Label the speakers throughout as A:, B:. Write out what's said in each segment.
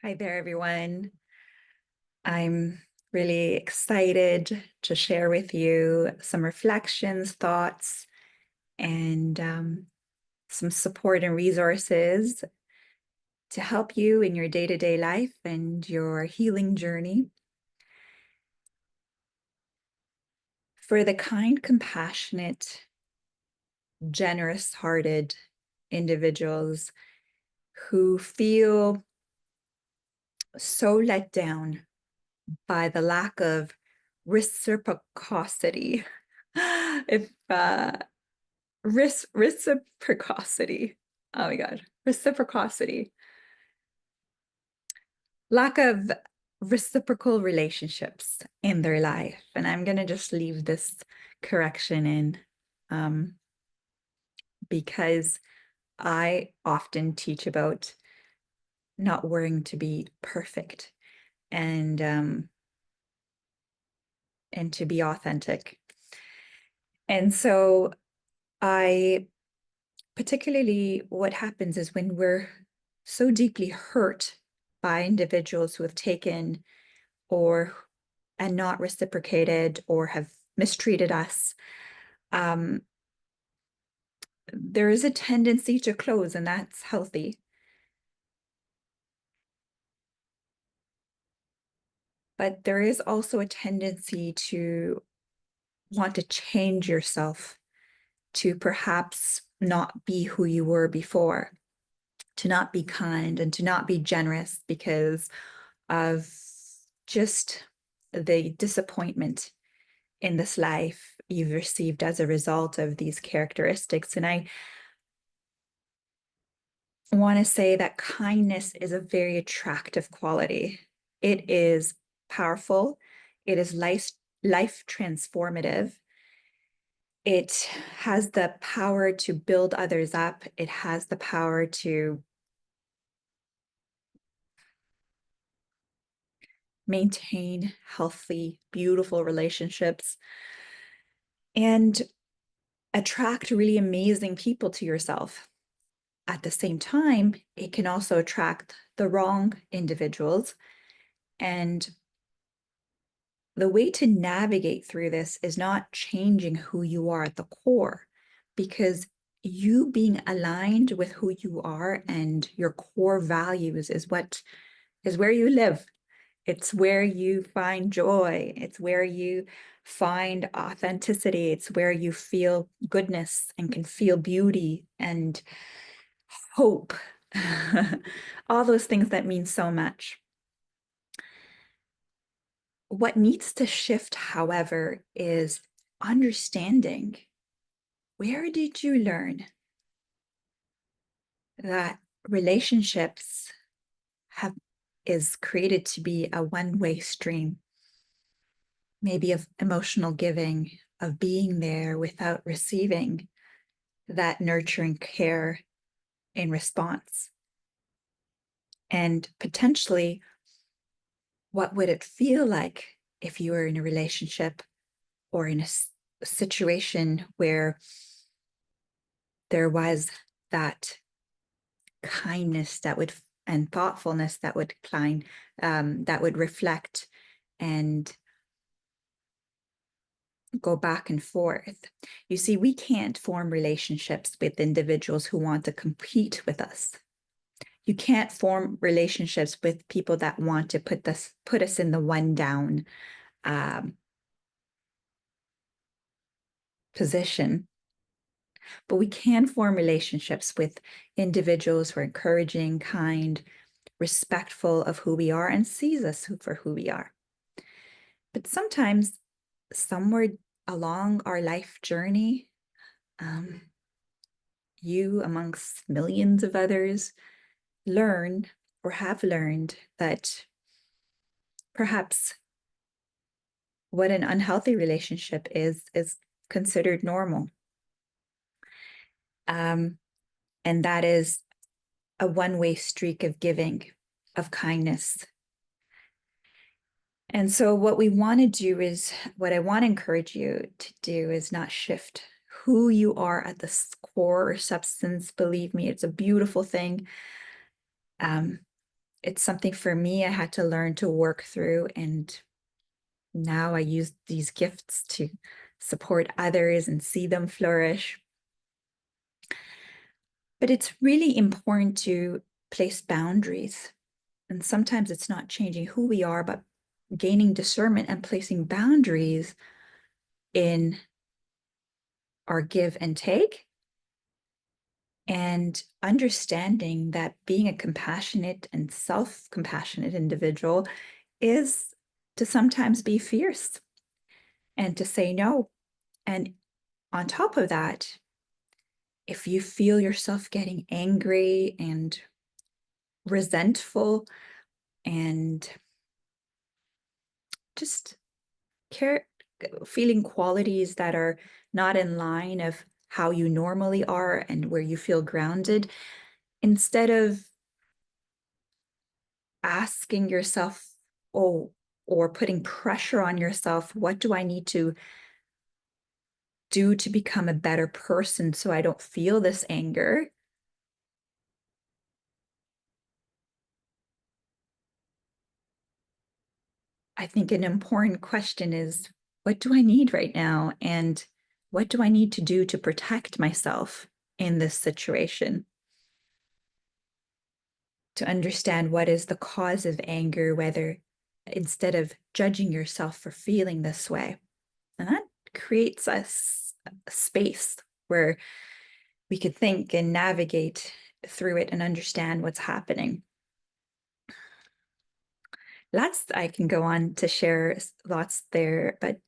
A: Hi there, everyone. I'm really excited to share with you some reflections, thoughts, and some support and resources to help you in your day-to-day life and your healing journey. For the kind, compassionate, generous-hearted individuals who feel so let down by the lack of reciprocity. If reciprocity. Oh my God, reciprocity. Lack of reciprocal relationships in their life. And I'm going to just leave this correction in because I often teach about not worrying to be perfect and to be authentic. And so I particularly what happens is when we're so deeply hurt by individuals who have taken or and not reciprocated or have mistreated us, there is a tendency to close, and that's healthy. But there is also a tendency to want to change yourself, to perhaps not be who you were before, to not be kind and to not be generous because of just the disappointment in this life you've received as a result of these characteristics. And I want to say that kindness is a very attractive quality. It is powerful. It is life transformative. It has the power to build others up. It has the power to maintain healthy, beautiful relationships and attract really amazing people to yourself. At the same time, it can also attract the wrong individuals. And the way to navigate through this is not changing who you are at the core, because you being aligned with who you are and your core values is where you live. It's where you find joy. It's where you find authenticity. It's where you feel goodness and can feel beauty and hope. All those things that mean so much. What needs to shift, however, is understanding, where did you learn that relationships is created to be a one-way stream, maybe of emotional giving, of being there without receiving that nurturing care in response. And potentially, what would it feel like if you were in a relationship or in a situation where there was that kindness that would and thoughtfulness that would that would reflect and go back and forth. You see, we can't form relationships with individuals who want to compete with us. You can't form relationships with people that want to put us in the one down position. But we can form relationships with individuals who are encouraging, kind, respectful of who we are, and sees us for who we are. But sometimes, somewhere along our life journey, you, amongst millions of others, learn or have learned that perhaps what an unhealthy relationship is considered normal. And that is a one-way streak of giving, of kindness. And so what I want to encourage you to do is not shift who you are at the core or substance. Believe me, it's a beautiful thing. it's something for me I had to learn to work through, and now I use these gifts to support others and see them flourish. But it's really important to place boundaries. And sometimes it's not changing who we are, but gaining discernment and placing boundaries in our give and take, and understanding that being a compassionate and self-compassionate individual is to sometimes be fierce and to say no. And on top of that, if you feel yourself getting angry and resentful and just care, feeling qualities that are not in line of how you normally are and where you feel grounded, instead of asking yourself, oh, or putting pressure on yourself, what do I need to do to become a better person so I don't feel this anger? I think an important question is, what do I need right now? And what do I need to do to protect myself in this situation? To understand what is the cause of anger, whether instead of judging yourself for feeling this way. And that creates a space where we could think and navigate through it and understand what's happening. Lots I can go on to share, lots there, but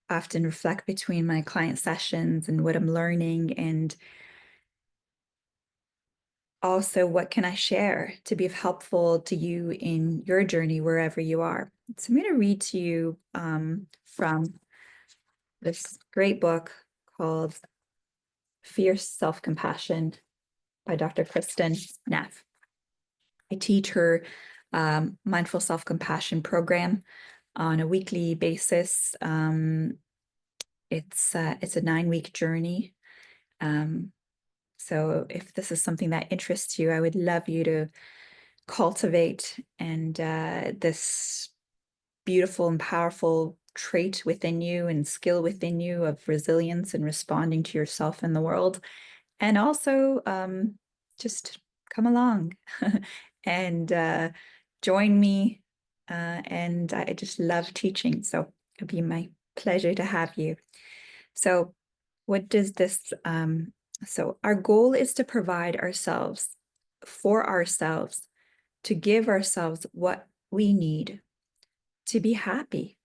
A: often reflect between my client sessions and what I'm learning, and also what can I share to be helpful to you in your journey wherever you are. So I'm going to read to you from this great book called Fierce Self-Compassion by Dr. Kristen Neff. I teach her mindful self-compassion program on a weekly basis. It's a 9-week journey. So if this is something that interests you, I would love you to cultivate and this beautiful and powerful trait within you and skill within you of resilience and responding to yourself and the world. And also just come along and join me. And I just love teaching. So it'll be my pleasure to have you. So what does this, so our goal is to provide ourselves for ourselves, to give ourselves what we need to be happy.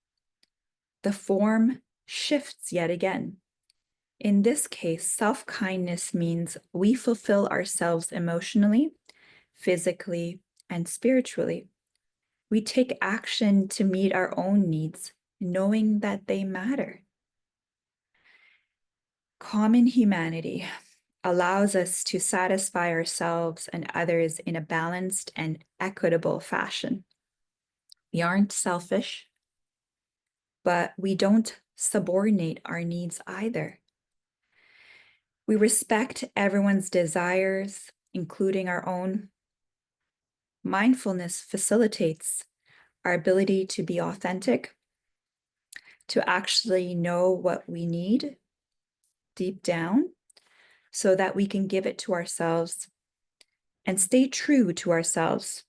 A: The form shifts yet again. In this case, self-kindness means we fulfill ourselves emotionally, physically, and spiritually. We take action to meet our own needs, knowing that they matter. Common humanity allows us to satisfy ourselves and others in a balanced and equitable fashion. We aren't selfish, but we don't subordinate our needs either. We respect everyone's desires, including our own. Mindfulness facilitates our ability to be authentic, to actually know what we need deep down so that we can give it to ourselves and stay true to ourselves.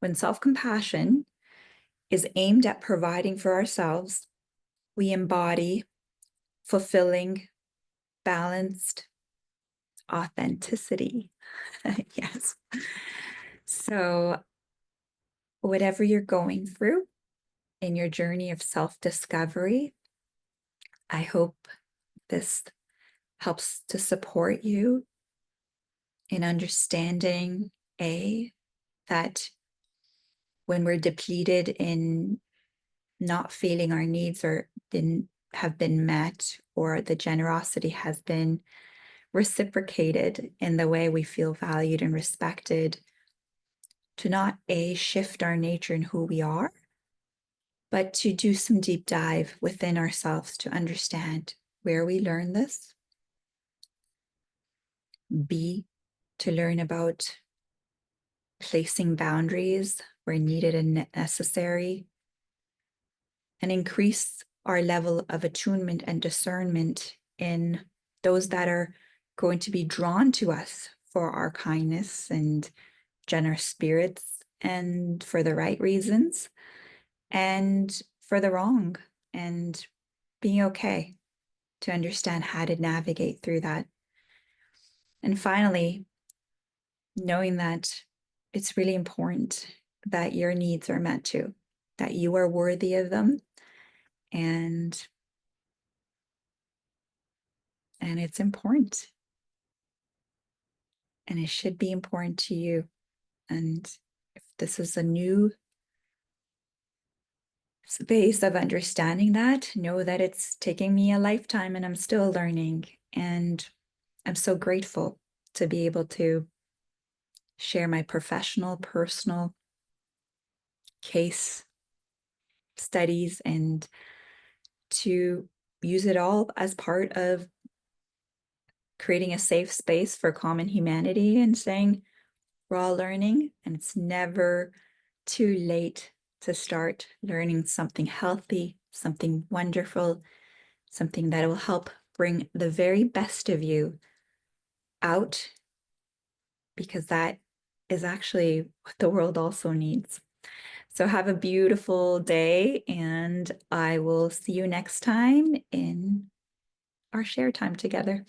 A: When self-compassion is aimed at providing for ourselves, we embody fulfilling, balanced authenticity. Yes. So whatever you're going through in your journey of self-discovery, I hope this helps to support you in understanding, that when we're depleted in not feeling our needs have been met, or the generosity has been reciprocated in the way we feel valued and respected, to not shift our nature and who we are, but to do some deep dive within ourselves to understand where we learn this. B, to learn about placing boundaries where needed and necessary, and increase our level of attunement and discernment in those that are going to be drawn to us for our kindness and generous spirits, and for the right reasons, and for the wrong, and being okay to understand how to navigate through that. And finally, knowing that it's really important that your needs are met too, that you are worthy of them, and it's important, and it should be important to you. And if this is a new space of understanding that, know that it's taking me a lifetime and I'm still learning. And I'm so grateful to be able to share my professional, personal case studies, and to use it all as part of creating a safe space for common humanity, and saying we're all learning, and it's never too late to start learning something healthy, something wonderful, something that will help bring the very best of you out, because that is actually what the world also needs. So have a beautiful day, and I will see you next time in our share time together.